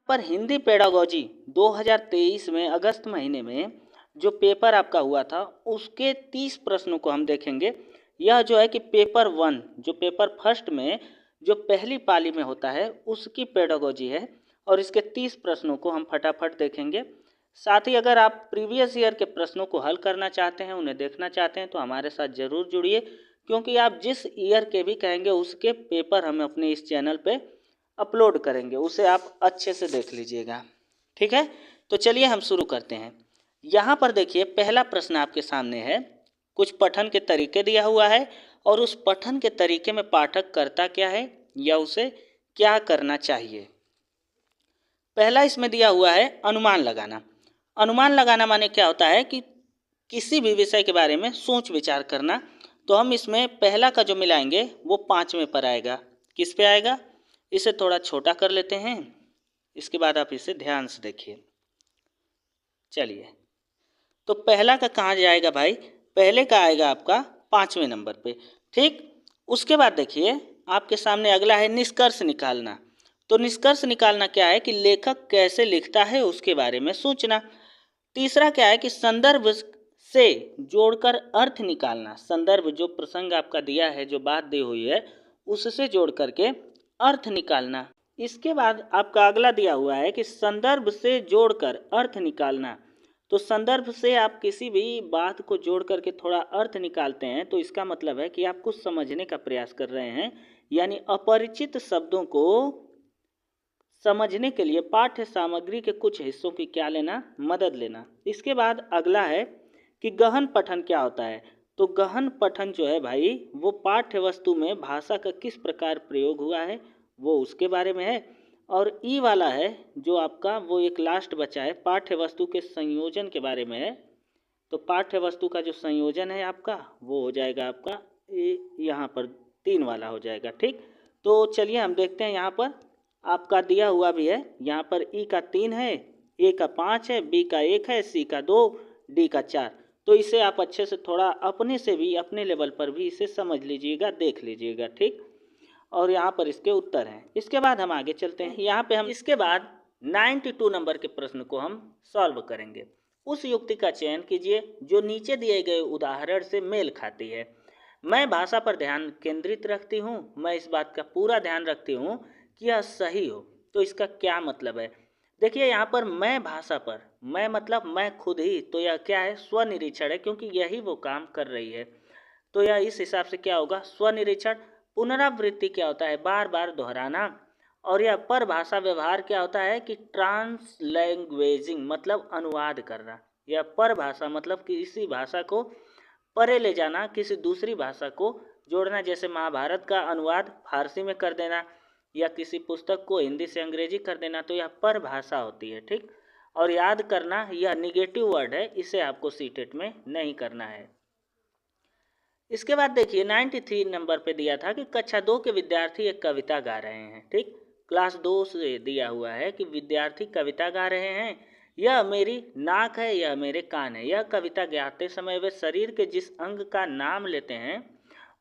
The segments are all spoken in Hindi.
पर हिंदी पेडागोजी 2023 में अगस्त महीने में जो पेपर आपका हुआ था उसके 30 प्रश्नों को हम देखेंगे। यह जो है कि पेपर वन जो पेपर फर्स्ट में जो पहली पाली में होता है उसकी पेडागोजी है और इसके 30 प्रश्नों को हम फटाफट देखेंगे। साथ ही अगर आप प्रीवियस ईयर के प्रश्नों को हल करना चाहते हैं, उन्हें देखना चाहते हैं तो हमारे साथ ज़रूर जुड़िए, क्योंकि आप जिस ईयर के भी कहेंगे उसके पेपर हम अपने इस चैनल पे अपलोड करेंगे, उसे आप अच्छे से देख लीजिएगा। ठीक है, तो चलिए हम शुरू करते हैं। यहाँ पर देखिए पहला प्रश्न आपके सामने है। कुछ पठन के तरीके दिया हुआ है और उस पठन के तरीके में पाठक करता क्या है या उसे क्या करना चाहिए। पहला इसमें दिया हुआ है अनुमान लगाना। अनुमान लगाना माने क्या होता है कि किसी भी विषय के बारे में सोच विचार करना। तो हम इसमें पहला का जो मिलाएंगे वो 5वें पर आएगा। किस पे आएगा, इसे थोड़ा छोटा कर लेते हैं, इसके बाद आप इसे ध्यान से देखिए। चलिए, तो पहला का कहाँ जाएगा भाई, पहले का आएगा आपका 5वें नंबर पे। ठीक, उसके बाद देखिए आपके सामने अगला है निष्कर्ष निकालना। तो निष्कर्ष निकालना क्या है कि लेखक कैसे लिखता है उसके बारे में सोचना। तीसरा क्या है कि संदर्भ से जोड़कर अर्थ निकालना। संदर्भ जो प्रसंग आपका दिया है, जो बात दी हुई है, उससे जोड़ करके अर्थ निकालना। इसके बाद आपका अगला दिया हुआ है कि संदर्भ से जोड़कर अर्थ निकालना। तो संदर्भ से आप किसी भी बात को जोड़ करके थोड़ा अर्थ निकालते हैं तो इसका मतलब है कि आप कुछ समझने का प्रयास कर रहे हैं, यानी अपरिचित शब्दों को समझने के लिए पाठ्य सामग्री के कुछ हिस्सों की क्या लेना, मदद लेना। इसके बाद अगला है कि गहन पठन क्या होता है। तो गहन पठन जो है भाई वो पाठ्य वस्तु में भाषा का किस प्रकार प्रयोग हुआ है वो उसके बारे में है। और ई वाला है जो आपका वो एक लास्ट बचा है, पाठ्य वस्तु के संयोजन के बारे में है। तो पाठ्य वस्तु का जो संयोजन है आपका वो हो जाएगा आपका यहाँ पर 3 वाला हो जाएगा। ठीक, तो चलिए हम देखते हैं। यहाँ पर आपका दिया हुआ भी है, यहाँ पर ई का 3 है, ए का 5 है, बी का 1 है, सी का 2, डी का 4। तो इसे आप अच्छे से थोड़ा अपने से भी अपने लेवल पर भी इसे समझ लीजिएगा, देख लीजिएगा। ठीक, और यहाँ पर इसके उत्तर हैं। इसके बाद हम आगे चलते हैं। यहाँ पे हम इसके बाद 92 नंबर के प्रश्न को हम सॉल्व करेंगे। उस युक्ति का चयन कीजिए जो नीचे दिए गए उदाहरण से मेल खाती है। मैं भाषा पर ध्यान केंद्रित रखती हूँ, मैं इस बात का पूरा ध्यान रखती हूँ कि यह सही हो। तो इसका क्या मतलब है, देखिए यहाँ पर मैं भाषा पर, मैं मतलब मैं खुद ही, तो यह क्या है, स्वनिरीक्षण है, क्योंकि यही वो काम कर रही है। तो यह इस हिसाब से क्या होगा, स्वनिरीक्षण। पुनरावृत्ति क्या होता है, बार बार दोहराना। और यह पर भाषा व्यवहार क्या होता है कि ट्रांसलैंग्वेजिंग मतलब अनुवाद करना। यह पर भाषा मतलब किसी भाषा को परे ले जाना, किसी दूसरी भाषा को जोड़ना। जैसे महाभारत का अनुवाद फारसी में कर देना या किसी पुस्तक को हिंदी से अंग्रेजी कर देना, तो यह पर भाषा होती है। ठीक, और याद करना यह निगेटिव वर्ड है, इसे आपको सीटेट में नहीं करना है। इसके बाद देखिए 93 नंबर पे दिया था कि कक्षा 2 के विद्यार्थी एक कविता गा रहे हैं। ठीक, क्लास 2 से दिया हुआ है कि विद्यार्थी कविता गा रहे हैं। यह मेरी नाक है, यह मेरे कान है। यह कविता गाते समय वे शरीर के जिस अंग का नाम लेते हैं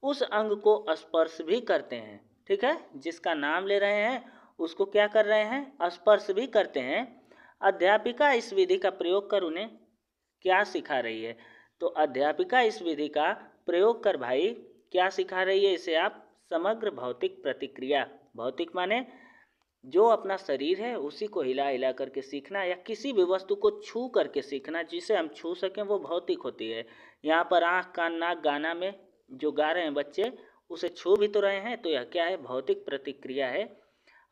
उस अंग को स्पर्श भी करते हैं। ठीक है, जिसका नाम ले रहे हैं उसको क्या कर रहे हैं, स्पर्श भी करते हैं। अध्यापिका इस विधि का प्रयोग कर उन्हें क्या सिखा रही है। तो अध्यापिका इस विधि का प्रयोग कर भाई क्या सिखा रही है, इसे आप समग्र भौतिक प्रतिक्रिया, भौतिक माने जो अपना शरीर है उसी को हिला हिला करके सीखना, या किसी भी वस्तु को छू करके सीखना, जिसे हम छू सकें वो भौतिक होती है। यहाँ पर आँख कान नाक गाना में जो गा रहे हैं बच्चे उसे छू भी तो रहे हैं, तो यह क्या है, भौतिक प्रतिक्रिया है।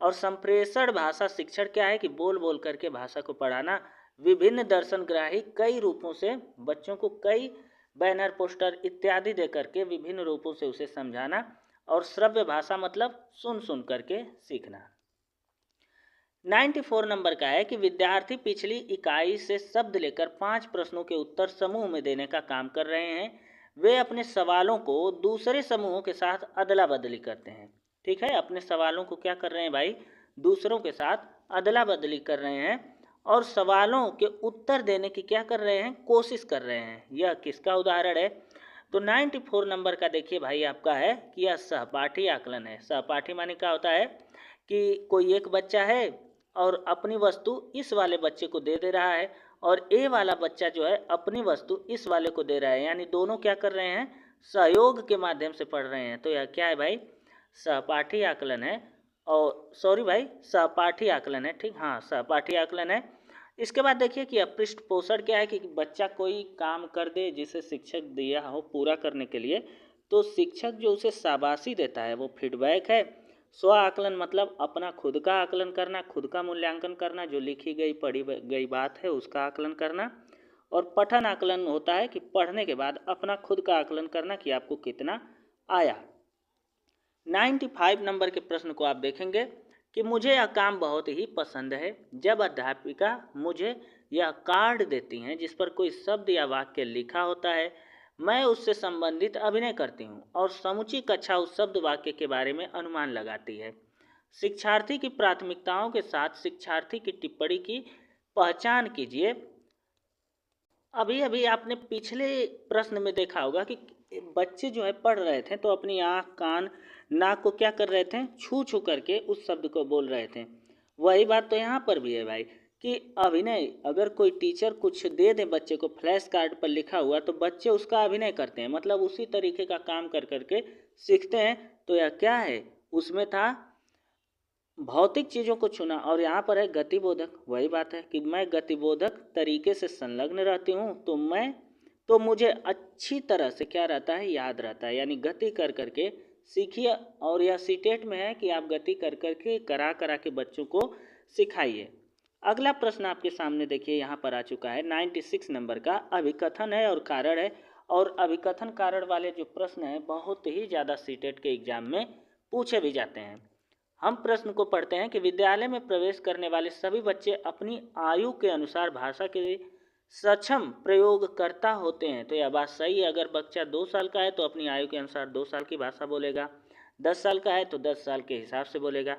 और संप्रेषण भाषा शिक्षण क्या है कि बोल बोल करके भाषा को पढ़ाना। विभिन्न दर्शनग्राही कई रूपों से बच्चों को कई बैनर पोस्टर इत्यादि दे करके विभिन्न रूपों से उसे समझाना। और श्रव्य भाषा मतलब सुन सुन करके सीखना। 94 नंबर का है कि विद्यार्थी पिछली इकाई से शब्द लेकर 5 प्रश्नों के उत्तर समूह में देने का काम कर रहे हैं। वे अपने सवालों को दूसरे समूहों के साथ अदला बदली करते हैं। ठीक है, अपने सवालों को क्या कर रहे हैं भाई, दूसरों के साथ अदला बदली कर रहे हैं और सवालों के उत्तर देने की क्या कर रहे हैं, कोशिश कर रहे हैं। यह किसका उदाहरण है, तो 94 नंबर का देखिए भाई आपका है कि यह सहपाठी आकलन है। सहपाठी माने क्या होता है कि कोई एक बच्चा है और अपनी वस्तु इस वाले बच्चे को दे दे रहा है, और ए वाला बच्चा जो है अपनी वस्तु इस वाले को दे रहा है, यानी दोनों क्या कर रहे हैं, सहयोग के माध्यम से पढ़ रहे हैं। तो यह क्या है भाई, सहपाठी आकलन है। और सॉरी भाई, सहपाठी आकलन है, ठीक, हाँ सहपाठी आकलन है। इसके बाद देखिए कि अपृष्ठ पोषण क्या है कि बच्चा कोई काम कर दे जिसे शिक्षक दिया हो पूरा करने के लिए, तो शिक्षक जो उसे शाबाशी देता है वो फीडबैक है। स्व आकलन मतलब अपना खुद का आकलन करना, खुद का मूल्यांकन करना, जो लिखी गई पढ़ी गई बात है उसका आकलन करना। और पठन आकलन होता है कि पढ़ने के बाद अपना खुद का आकलन करना कि आपको कितना आया। 95 नंबर के प्रश्न को आप देखेंगे कि मुझे यह काम बहुत ही पसंद है। जब अध्यापिका मुझे यह कार्ड देती हैं जिस पर कोई शब्द या वाक्य लिखा होता है, मैं उससे संबंधित अभिनय करती हूँ और समूची कक्षा उस शब्द वाक्य के बारे में अनुमान लगाती है। शिक्षार्थी की प्राथमिकताओं के साथ शिक्षार्थी की टिप्पणी की पहचान कीजिए। अभी अभी आपने पिछले प्रश्न में देखा होगा कि बच्चे जो है पढ़ रहे थे तो अपनी आँख, कान, नाक को क्या कर रहे थे, छू छू करके उस शब्द को बोल रहे थे। वही बात तो यहाँ पर भी है भाई कि अभिनय, अगर कोई टीचर कुछ दे दे बच्चे को फ्लैश कार्ड पर लिखा हुआ तो बच्चे उसका अभिनय करते हैं, मतलब उसी तरीके का काम कर करके सीखते हैं। तो यह क्या है, उसमें था भौतिक चीज़ों को छूना, और यहाँ पर है गतिबोधक। वही बात है कि मैं गतिबोधक तरीके से संलग्न रहती हूँ तो मुझे अच्छी तरह से क्या रहता है, याद रहता है, यानी गति कर करके सीखिए। और यह सीटेट में है कि आप गति कर करके करा करा के बच्चों को सिखाइए। अगला प्रश्न आपके सामने देखिए यहाँ पर आ चुका है 96 नंबर का, अभिकथन है और कारण है। और अभिकथन कारण वाले जो प्रश्न हैं बहुत ही ज़्यादा सीटेट के एग्जाम में पूछे भी जाते हैं। हम प्रश्न को पढ़ते हैं कि विद्यालय में प्रवेश करने वाले सभी बच्चे अपनी आयु के अनुसार भाषा के सक्षम प्रयोगकर्ता होते हैं। तो यह बात सही है। अगर बच्चा 2 साल का है तो अपनी आयु के अनुसार 2 साल की भाषा बोलेगा, 10 साल का है तो 10 साल के हिसाब से बोलेगा।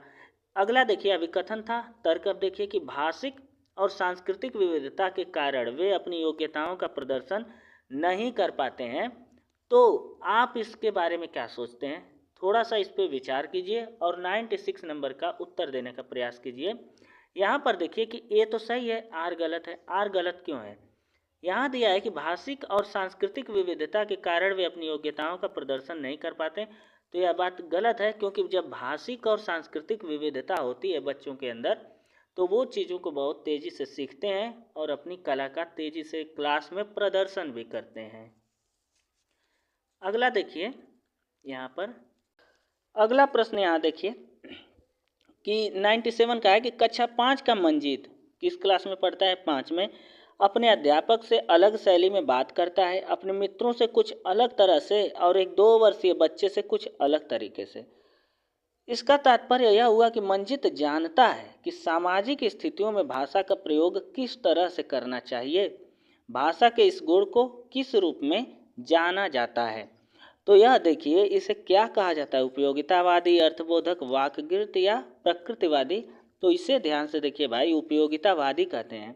अगला देखिए अभिकथन था। तर्क अब देखिए कि भाषिक और सांस्कृतिक विविधता के कारण वे अपनी योग्यताओं का प्रदर्शन नहीं कर पाते हैं। तो आप इसके बारे में क्या सोचते हैं, थोड़ा सा इस पर विचार कीजिए और 96 नंबर का उत्तर देने का प्रयास कीजिए। यहाँ पर देखिए कि ए तो सही है, आर गलत है। आर गलत क्यों है, यहाँ दिया है कि भाषिक और सांस्कृतिक विविधता के कारण वे अपनी योग्यताओं का प्रदर्शन नहीं कर पाते। तो यह बात गलत है, क्योंकि जब भाषिक और सांस्कृतिक विविधता होती है बच्चों के अंदर तो वो चीज़ों को बहुत तेज़ी से सीखते हैं और अपनी कला का तेज़ी से क्लास में प्रदर्शन भी करते हैं। अगला देखिए यहाँ पर, अगला प्रश्न यहाँ देखिए कि 97 का है कि कक्षा 5 का मंजीत किस क्लास में पढ़ता है, 5 में, अपने अध्यापक से अलग शैली में बात करता है, अपने मित्रों से कुछ अलग तरह से और एक 2 वर्षीय बच्चे से कुछ अलग तरीके से। इसका तात्पर्य यह हुआ कि मंजित जानता है कि सामाजिक स्थितियों में भाषा का प्रयोग किस तरह से करना चाहिए, भाषा के इस गुण को किस रूप में जाना जाता है। तो यह देखिए इसे क्या कहा जाता है, उपयोगितावादी, अर्थबोधक, वाक्यगृत या प्रकृतिवादी। तो इसे ध्यान से देखिए भाई, उपयोगितावादी कहते हैं।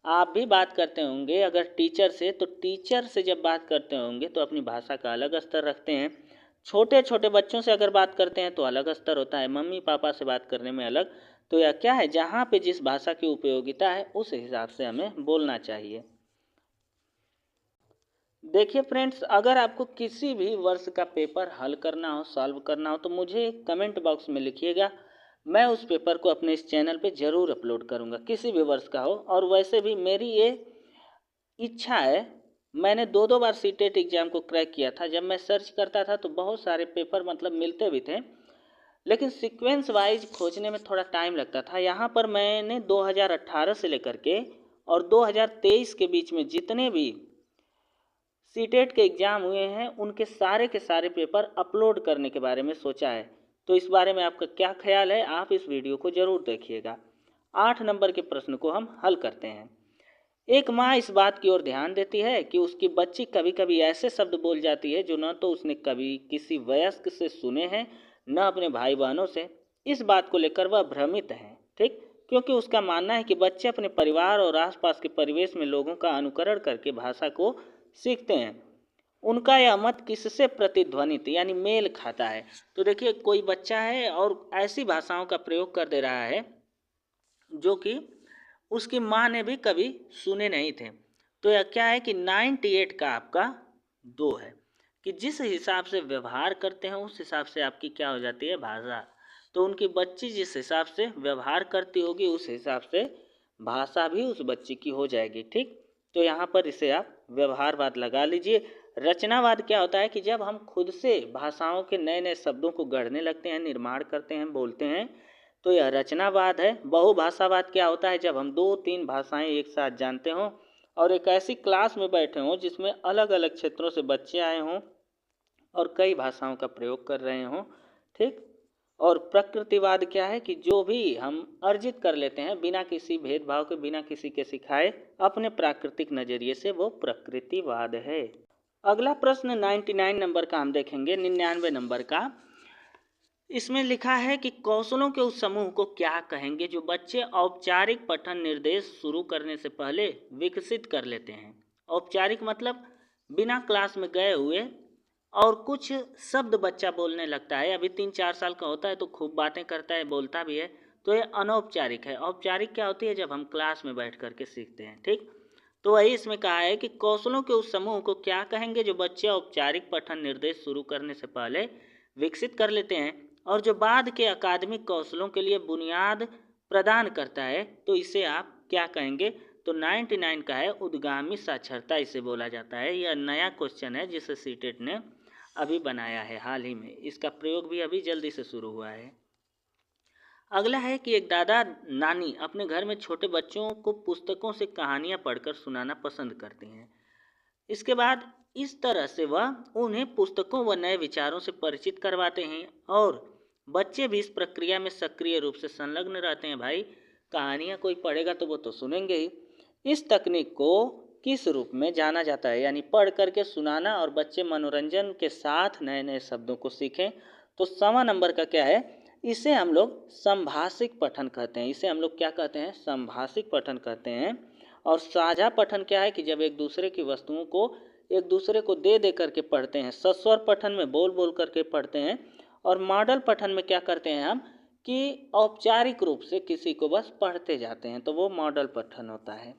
आप भी बात करते होंगे अगर टीचर से, तो टीचर से जब बात करते होंगे तो अपनी भाषा का अलग स्तर रखते हैं। छोटे छोटे बच्चों से अगर बात करते हैं तो अलग स्तर होता है, मम्मी पापा से बात करने में अलग। तो यह क्या है, जहाँ पे जिस भाषा की उपयोगिता है उस हिसाब से हमें बोलना चाहिए। देखिए फ्रेंड्स, अगर आपको किसी भी वर्ष का पेपर हल करना हो, सॉल्व करना हो, तो मुझे कमेंट बॉक्स में लिखिएगा। मैं उस पेपर को अपने इस चैनल पे ज़रूर अपलोड करूँगा, किसी भी वर्ष का हो। और वैसे भी मेरी ये इच्छा है, मैंने 2 बार सीटेट एग्ज़ाम को क्रैक किया था। जब मैं सर्च करता था तो बहुत सारे पेपर मतलब मिलते भी थे, लेकिन सीक्वेंस वाइज खोजने में थोड़ा टाइम लगता था। यहाँ पर मैंने 2018 से लेकर के और 2023 के बीच में जितने भी सीटेट के एग्ज़ाम हुए हैं उनके सारे के सारे पेपर अपलोड करने के बारे में सोचा है। तो इस बारे में आपका क्या ख्याल है, आप इस वीडियो को ज़रूर देखिएगा। 8 नंबर के प्रश्न को हम हल करते हैं। एक माँ इस बात की ओर ध्यान देती है कि उसकी बच्ची कभी कभी ऐसे शब्द बोल जाती है जो न तो उसने कभी किसी वयस्क से सुने हैं न अपने भाई बहनों से। इस बात को लेकर वह भ्रमित है, ठीक, क्योंकि उसका मानना है कि बच्चे अपने परिवार और आसपास के परिवेश में लोगों का अनुकरण करके भाषा को सीखते हैं। उनका यह मत किससे प्रतिध्वनित यानी मेल खाता है। तो देखिए कोई बच्चा है और ऐसी भाषाओं का प्रयोग कर दे रहा है जो कि उसकी माँ ने भी कभी सुने नहीं थे। तो यह क्या है कि 98 का आपका 2 है कि जिस हिसाब से व्यवहार करते हैं उस हिसाब से आपकी क्या हो जाती है भाषा। तो उनकी बच्ची जिस हिसाब से व्यवहार करती होगी उस हिसाब से भाषा भी उस बच्ची की हो जाएगी। ठीक, तो यहाँ पर इसे आप व्यवहारवाद लगा लीजिए। रचनावाद क्या होता है कि जब हम खुद से भाषाओं के नए नए शब्दों को गढ़ने लगते हैं, निर्माण करते हैं, बोलते हैं, तो यह रचनावाद है। बहुभाषावाद क्या होता है जब हम 2-3 भाषाएं एक साथ जानते हों और एक ऐसी क्लास में बैठे हों जिसमें अलग अलग क्षेत्रों से बच्चे आए हों और कई भाषाओं का प्रयोग कर रहे हों। ठीक, और प्रकृतिवाद क्या है कि जो भी हम अर्जित कर लेते हैं बिना किसी भेदभाव के, बिना किसी के सिखाए, अपने प्राकृतिक नज़रिए से, वो प्रकृतिवाद है। अगला प्रश्न 99 नंबर का हम देखेंगे, 99 नंबर का। इसमें लिखा है कि कौशलों के उस समूह को क्या कहेंगे जो बच्चे औपचारिक पठन निर्देश शुरू करने से पहले विकसित कर लेते हैं। औपचारिक मतलब बिना क्लास में गए हुए और कुछ शब्द बच्चा बोलने लगता है, अभी 3-4 साल का होता है तो खूब बातें करता है, बोलता भी है, तो ये अनौपचारिक है। औपचारिक क्या होती है जब हम क्लास में बैठ करके सीखते हैं। ठीक, तो वही इसमें कहा है कि कौशलों के उस समूह को क्या कहेंगे जो बच्चे औपचारिक पठन निर्देश शुरू करने से पहले विकसित कर लेते हैं और जो बाद के अकादमिक कौशलों के लिए बुनियाद प्रदान करता है, तो इसे आप क्या कहेंगे। तो 99 का है उद्गामी साक्षरता, इसे बोला जाता है। यह नया क्वेश्चन है जिसे सीटेट ने अभी बनाया है हाल ही में, इसका प्रयोग भी अभी जल्दी से शुरू हुआ है। अगला है कि एक दादा नानी अपने घर में छोटे बच्चों को पुस्तकों से कहानियाँ पढ़कर सुनाना पसंद करते हैं। इसके बाद इस तरह से वह उन्हें पुस्तकों व नए विचारों से परिचित करवाते हैं और बच्चे भी इस प्रक्रिया में सक्रिय रूप से संलग्न रहते हैं। भाई कहानियाँ कोई पढ़ेगा तो वो तो सुनेंगे ही। इस तकनीक को किस रूप में जाना जाता है, यानी पढ़ करके सुनाना और बच्चे मनोरंजन के साथ नए नए शब्दों को सीखें। तो 100वां नंबर का क्या है, इसे हम लोग संभाषिक पठन कहते हैं। इसे हम लोग क्या कहते हैं, संभाषिक पठन कहते हैं। और साझा पठन क्या है कि जब एक दूसरे की वस्तुओं को एक दूसरे को दे दे करके पढ़ते हैं। सस्वर पठन में बोल बोल करके पढ़ते हैं। और मॉडल पठन में क्या करते हैं हम कि औपचारिक रूप से किसी को बस पढ़ते जाते हैं, तो वो मॉडल पठन होता है।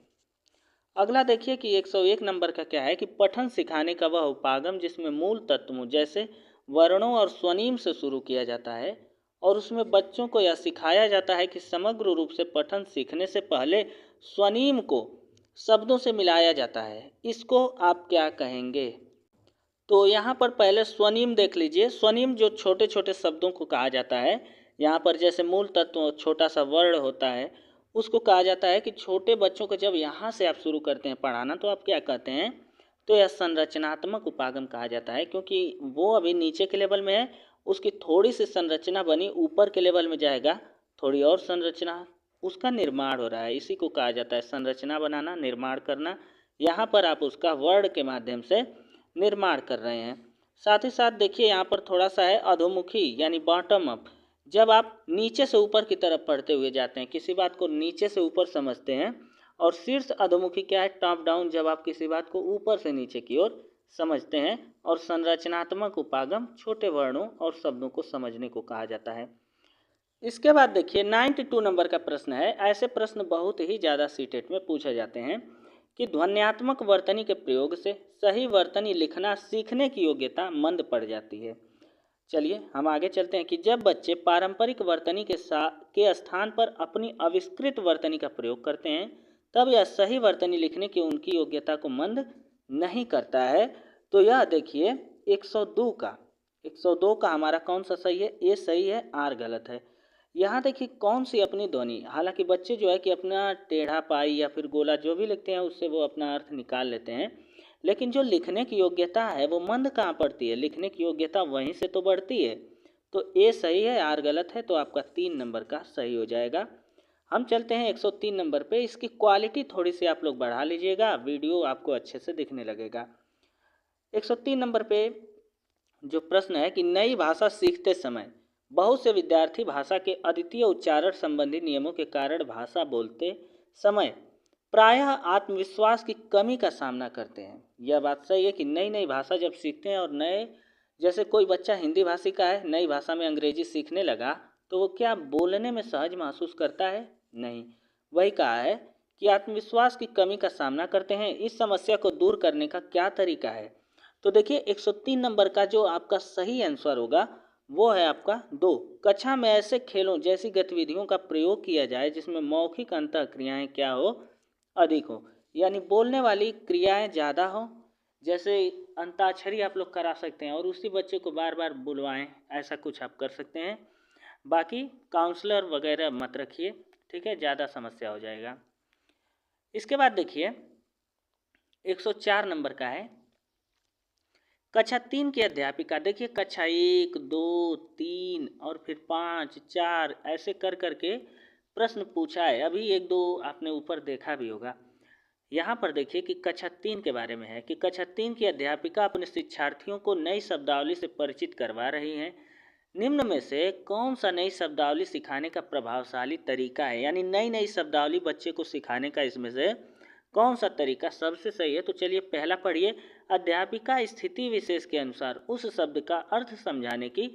अगला देखिए कि 101 नंबर का क्या है कि पठन सिखाने का वह उपागम जिसमें मूल तत्वों जैसे वर्णों और स्वनिम से शुरू किया जाता है और उसमें बच्चों को यह सिखाया जाता है कि समग्र रूप से पठन सीखने से पहले स्वनिम को शब्दों से मिलाया जाता है, इसको आप क्या कहेंगे। तो यहाँ पर पहले स्वनिम देख लीजिए। स्वनिम जो छोटे छोटे शब्दों को कहा जाता है, यहाँ पर जैसे मूल तत्व छोटा सा वर्ण होता है, उसको कहा जाता है कि छोटे बच्चों को जब यहाँ से आप शुरू करते हैं पढ़ाना तो आप क्या कहते हैं, तो यह संरचनात्मक उपागम कहा जाता है, क्योंकि वो अभी नीचे के लेवल में है, उसकी थोड़ी सी संरचना बनी, ऊपर के लेवल में जाएगा थोड़ी और संरचना, उसका निर्माण हो रहा है, इसी को कहा जाता है संरचना बनाना, निर्माण करना। यहाँ पर आप उसका वर्ण के माध्यम से निर्माण कर रहे हैं। साथ ही साथ देखिए यहाँ पर थोड़ा सा है अधोमुखी यानी बॉटम अप। जब आप नीचे से ऊपर की तरफ पढ़ते हुए जाते हैं, किसी बात को नीचे से ऊपर समझते हैं। और शीर्ष अधोमुखी क्या है, टॉप डाउन, जब आप किसी बात को ऊपर से नीचे की ओर समझते हैं। और संरचनात्मक उपागम छोटे वर्णों और शब्दों को समझने को कहा जाता है। इसके बाद देखिए 92 नंबर का प्रश्न है। ऐसे प्रश्न बहुत ही ज़्यादा सीटेट में पूछे जाते हैं कि ध्वन्यात्मक वर्तनी के प्रयोग से सही वर्तनी लिखना सीखने की योग्यता मंद पड़ जाती है। चलिए हम आगे चलते हैं कि जब बच्चे पारंपरिक वर्तनी के स्थान पर अपनी आविष्कृत वर्तनी का प्रयोग करते हैं तब यह सही वर्तनी लिखने की उनकी योग्यता को मंद नहीं करता है। तो यह देखिए 102 का हमारा कौन सा सही है, ए सही है, आर गलत है। यहाँ देखिए कौन सी अपनी ध्वनि, हालांकि बच्चे जो है कि अपना टेढ़ा पाई या फिर गोला जो भी लिखते हैं उससे वो अपना अर्थ निकाल लेते हैं, लेकिन जो लिखने की योग्यता है वो मंद कहाँ पड़ती है, लिखने की योग्यता वहीं से तो बढ़ती है। तो ए सही है, आर गलत है, तो आपका 3 नंबर का सही हो जाएगा। हम चलते हैं 103 नंबर पे। इसकी क्वालिटी थोड़ी सी आप लोग बढ़ा लीजिएगा, वीडियो आपको अच्छे से दिखने लगेगा। 103 नंबर पे जो प्रश्न है कि नई भाषा सीखते समय बहुत से विद्यार्थी भाषा के अद्वितीय उच्चारण संबंधी नियमों के कारण भाषा बोलते समय प्रायः आत्मविश्वास की कमी का सामना करते हैं। यह बात सही है कि नई नई भाषा जब सीखते हैं और नए, जैसे कोई बच्चा हिंदी भाषी का है, नई भाषा में अंग्रेजी सीखने लगा, तो वो क्या बोलने में सहज महसूस करता है, नहीं, वही कहा है कि आत्मविश्वास की कमी का सामना करते हैं, इस समस्या को दूर करने का क्या तरीका है। तो देखिए 103 नंबर का जो आपका सही आंसर होगा वो है आपका 2। कक्षा में ऐसे खेलों जैसी गतिविधियों का प्रयोग किया जाए जिसमें मौखिक अंतः क्रियाएं क्या हो, अधिक हो, यानी बोलने वाली क्रियाएं ज़्यादा हो। जैसे अंताक्षरी आप लोग करा सकते हैं और उसी बच्चे को बार बार बुलवाएं, ऐसा कुछ आप कर सकते हैं। बाकी काउंसलर वगैरह मत रखिए, ठीक है, ज़्यादा समस्या हो जाएगा। इसके बाद देखिए 104 नंबर का है कक्षा 3 की अध्यापिका। देखिए कक्षा 1, 2, 3 और फिर 5, 4 ऐसे कर करके प्रश्न पूछा है। अभी एक दो आपने ऊपर देखा भी होगा। यहाँ पर देखिए कि कक्षा 3 के बारे में है कि कक्षा 3 की अध्यापिका अपने शिक्षार्थियों को नई शब्दावली से परिचित करवा रही हैं। निम्न में से कौन सा नई शब्दावली सिखाने का प्रभावशाली तरीका है, यानी नई नई शब्दावली बच्चे को सिखाने का इसमें से कौन सा तरीका सबसे सही है। तो चलिए पहला पढ़िए, अध्यापिका स्थिति विशेष के अनुसार उस शब्द का अर्थ समझाने की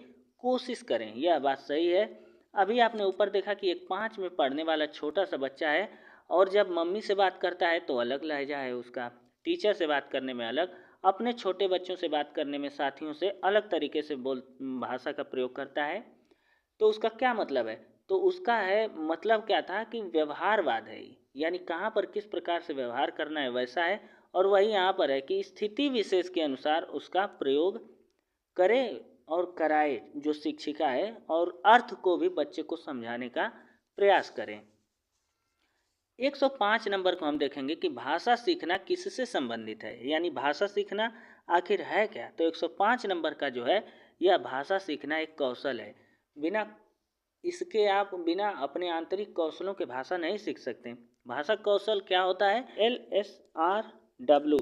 कोशिश करें। यह बात सही है। अभी आपने ऊपर देखा कि एक 5 में पढ़ने वाला छोटा सा बच्चा है और जब मम्मी से बात करता है तो अलग लहजा है उसका, टीचर से बात करने में अलग, अपने छोटे बच्चों से बात करने में साथियों से अलग तरीके से भाषा का प्रयोग करता है। तो उसका क्या मतलब है, तो उसका है मतलब क्या था कि व्यवहारवाद है, यानी कहाँ पर किस प्रकार से व्यवहार करना है वैसा है। और वही यहाँ पर है कि स्थिति विशेष के अनुसार उसका प्रयोग करे और कराए जो शिक्षिका है, और अर्थ को भी बच्चे को समझाने का प्रयास करें। 105 नंबर को हम देखेंगे कि भाषा सीखना किससे संबंधित है, यानी भाषा सीखना आखिर है क्या। तो 105 नंबर का जो है यह भाषा सीखना एक कौशल है। बिना इसके आप बिना अपने आंतरिक कौशलों के भाषा नहीं सीख सकते। भाषा कौशल क्या होता है, LSRW,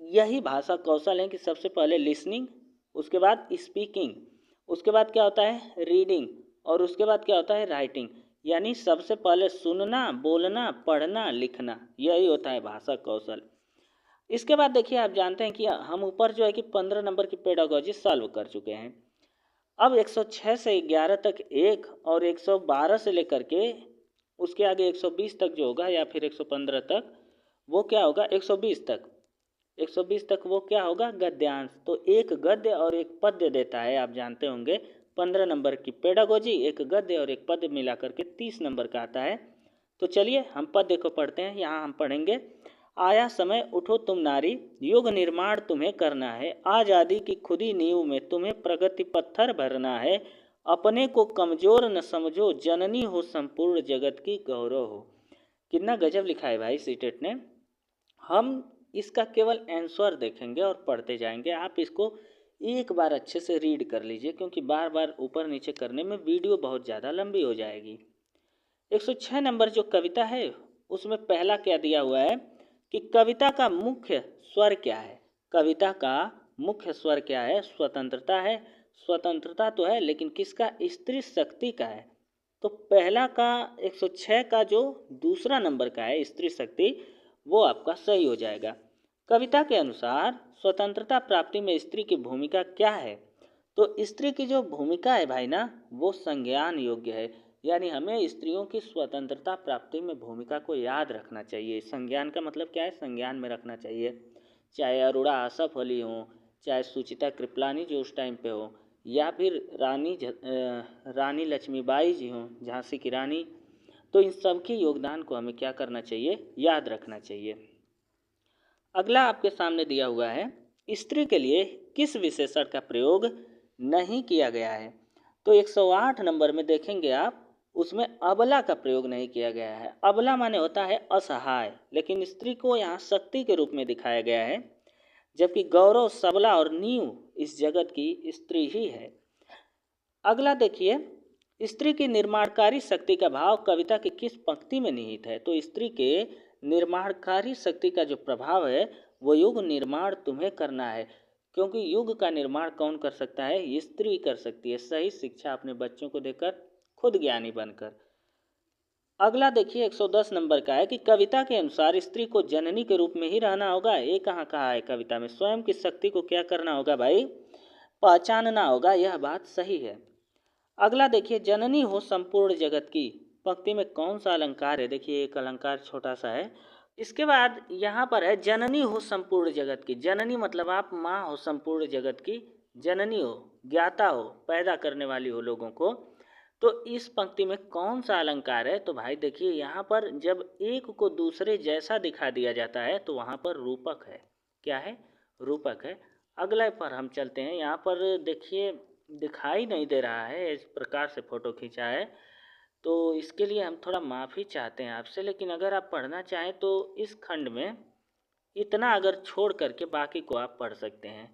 यही भाषा कौशल है कि सबसे पहले लिसनिंग, उसके बाद स्पीकिंग, उसके बाद क्या होता है रीडिंग, और उसके बाद क्या होता है राइटिंग। यानी सबसे पहले सुनना, बोलना, पढ़ना, लिखना, यही होता है भाषा कौशल। इसके बाद देखिए आप जानते हैं कि हम ऊपर जो है कि 15 नंबर की पेडागोजी सॉल्व कर चुके हैं। अब 106 से 11 तक एक, और 112 से लेकर के उसके आगे 120 तक जो होगा, या फिर 115 तक वो क्या होगा 120 तक, 120 तक वो क्या होगा गद्यांश। तो एक गद्य और एक पद्य देता है, आप जानते होंगे 15 नंबर की पेडागोजी, एक गद्य और एक पद्य मिला करके 30 नंबर का आता है। तो चलिए हम पद्य को पढ़ते हैं। यहाँ हम पढ़ेंगे, आया समय उठो तुम नारी, युग निर्माण तुम्हें करना है, आज़ादी की खुदी नींव में तुम्हें प्रगति पत्थर भरना है, अपने को कमज़ोर न समझो, जननी हो संपूर्ण जगत की गौरव हो। कितना गजब लिखा है भाई सीटेट ने। हम इसका केवल आंसर देखेंगे और पढ़ते जाएंगे। आप इसको एक बार अच्छे से रीड कर लीजिए, क्योंकि बार बार ऊपर नीचे करने में वीडियो बहुत ज़्यादा लंबी हो जाएगी। 106 नंबर जो कविता है उसमें पहला क्या दिया हुआ है कि कविता का मुख्य स्वर क्या है। कविता का मुख्य स्वर क्या है, स्वतंत्रता है। स्वतंत्रता तो है, लेकिन किसका, स्त्री शक्ति का है। तो पहला का 106 का जो दूसरा नंबर का है स्त्री शक्ति, वो आपका सही हो जाएगा। कविता के अनुसार स्वतंत्रता प्राप्ति में स्त्री की भूमिका क्या है। तो स्त्री की जो भूमिका है भाई ना, वो संज्ञान योग्य है, यानी हमें स्त्रियों की स्वतंत्रता प्राप्ति में भूमिका को याद रखना चाहिए। संज्ञान का मतलब क्या है, संज्ञान में रखना चाहिए। चाहे अरोड़ा आसफ अली हो, चाहे सुचिता कृपलानी जो उस टाइम पे हो, या फिर रानी लक्ष्मीबाई जी हों, झांसी की रानी, तो इन सब के योगदान को हमें क्या करना चाहिए, याद रखना चाहिए। अगला आपके सामने दिया हुआ है, स्त्री के लिए किस विशेषण का प्रयोग नहीं किया गया है। तो 108 नंबर में देखेंगे आप, उसमें अबला का प्रयोग नहीं किया गया है। अबला माने होता है असहाय, लेकिन स्त्री को यहाँ शक्ति के रूप में दिखाया गया है, जबकि गौरव, सबला और नींव इस जगत की स्त्री ही है। अगला देखिए, स्त्री की निर्माणकारी शक्ति का भाव कविता की किस पंक्ति में निहित है। तो स्त्री के निर्माणकारी शक्ति का जो प्रभाव है वो युग निर्माण तुम्हें करना है, क्योंकि युग का निर्माण कौन कर सकता है, स्त्री कर सकती है। सही शिक्षा अपने बच्चों को देकर खुद ज्ञानी बनकर। अगला देखिए 110 नंबर का है कि कविता के अनुसार स्त्री को जननी के रूप में ही रहना होगा। ये कहाँ कहा है कविता में, स्वयं की शक्ति को क्या करना होगा भाई, पहचानना होगा। यह बात सही है। अगला देखिए, जननी हो संपूर्ण जगत की, पंक्ति में कौन सा अलंकार है? देखिए एक अलंकार छोटा सा है। इसके बाद यहाँ पर है जननी हो संपूर्ण जगत की। जननी मतलब आप माँ हो संपूर्ण जगत की, जननी हो, ज्ञाता हो, पैदा करने वाली हो लोगों को। तो इस पंक्ति में कौन सा अलंकार है? तो भाई देखिए यहाँ पर जब एक को दूसरे जैसा दिखा दिया जाता है तो वहाँ पर रूपक है। क्या है? रूपक है। अगले पर हम चलते हैं। यहाँ पर देखिए दिखाई नहीं दे रहा है, इस प्रकार से फ़ोटो खींचा है, तो इसके लिए हम थोड़ा माफ़ी चाहते हैं आपसे। लेकिन अगर आप पढ़ना चाहें तो इस खंड में इतना अगर छोड़ करके बाकी को आप पढ़ सकते हैं।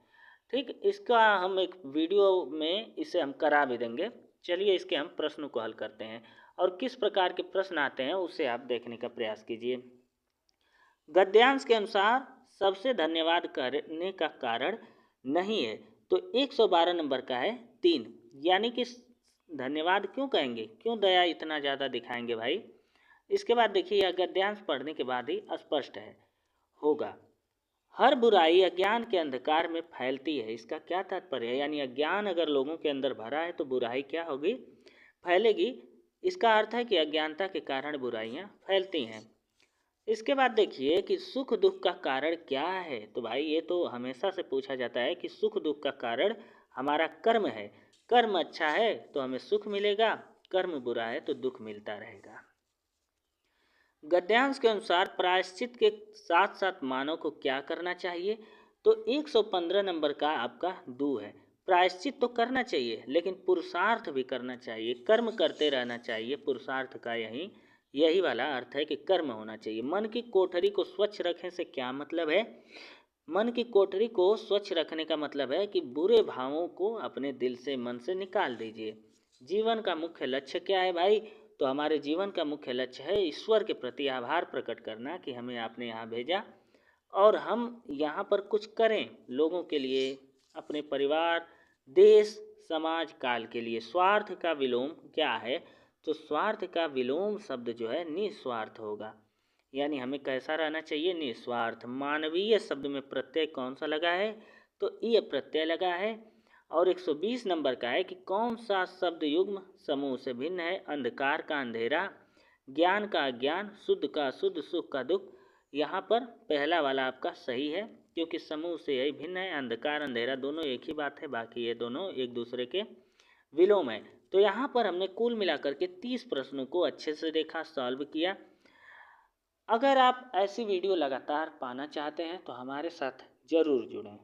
ठीक, इसका हम एक वीडियो में इसे हम करा भी देंगे। चलिए इसके हम प्रश्नों को हल करते हैं और किस प्रकार के प्रश्न आते हैं उसे आप देखने का प्रयास कीजिए। गद्यांश के अनुसार सबसे धन्यवाद करने का कारण नहीं है, तो 112 नंबर का है 3। यानी कि धन्यवाद क्यों कहेंगे, क्यों दया इतना ज़्यादा दिखाएंगे भाई। इसके बाद देखिए यह गद्यांश पढ़ने के बाद ही स्पष्ट है होगा। हर बुराई अज्ञान के अंधकार में फैलती है। इसका क्या तात्पर्य है? यानी अज्ञान अगर लोगों के अंदर भरा है तो बुराई क्या होगी? फैलेगी। इसका अर्थ है कि अज्ञानता के कारण बुराइयां फैलती हैं। इसके बाद देखिए कि सुख दुख का कारण क्या है? तो भाई ये तो हमेशा से पूछा जाता है कि सुख दुख का कारण हमारा कर्म है। कर्म अच्छा है तो हमें सुख मिलेगा, कर्म बुरा है तो दुख मिलता रहेगा। गद्यांश के अनुसार प्रायश्चित के साथ साथ मानव को क्या करना चाहिए? तो 115 नंबर का आपका दू है। प्रायश्चित तो करना चाहिए लेकिन पुरुषार्थ भी करना चाहिए, कर्म करते रहना चाहिए। पुरुषार्थ का यही वाला अर्थ है कि कर्म होना चाहिए। मन की कोठरी को स्वच्छ रखने से क्या मतलब है? मन की कोठरी को स्वच्छ रखने का मतलब है कि बुरे भावों को अपने दिल से, मन से निकाल दीजिए। जीवन का मुख्य लक्ष्य क्या है भाई? तो हमारे जीवन का मुख्य लक्ष्य है ईश्वर के प्रति आभार प्रकट करना कि हमें आपने यहाँ भेजा और हम यहाँ पर कुछ करें लोगों के लिए, अपने परिवार, देश, समाज, काल के लिए। स्वार्थ का विलोम क्या है? तो स्वार्थ का विलोम शब्द जो है निस्वार्थ होगा। यानी हमें कैसा रहना चाहिए? निस्वार्थ। मानवीय शब्द में प्रत्यय कौन सा लगा है? तो ये प्रत्यय लगा है। और 120 नंबर का है कि कौन सा शब्द युग्म समूह से भिन्न है? अंधकार का अंधेरा, ज्ञान का अज्ञान, शुद्ध का अशुद्ध, सुख का दुख। यहाँ पर पहला वाला आपका सही है क्योंकि समूह से यही भिन्न है। अंधकार अंधेरा दोनों एक ही बात है, बाकी ये दोनों एक दूसरे के विलोम है। तो यहाँ पर हमने कुल मिलाकर के 30 प्रश्नों को अच्छे से देखा, सॉल्व किया। अगर आप ऐसी वीडियो लगातार पाना चाहते हैं तो हमारे साथ ज़रूर जुड़ें।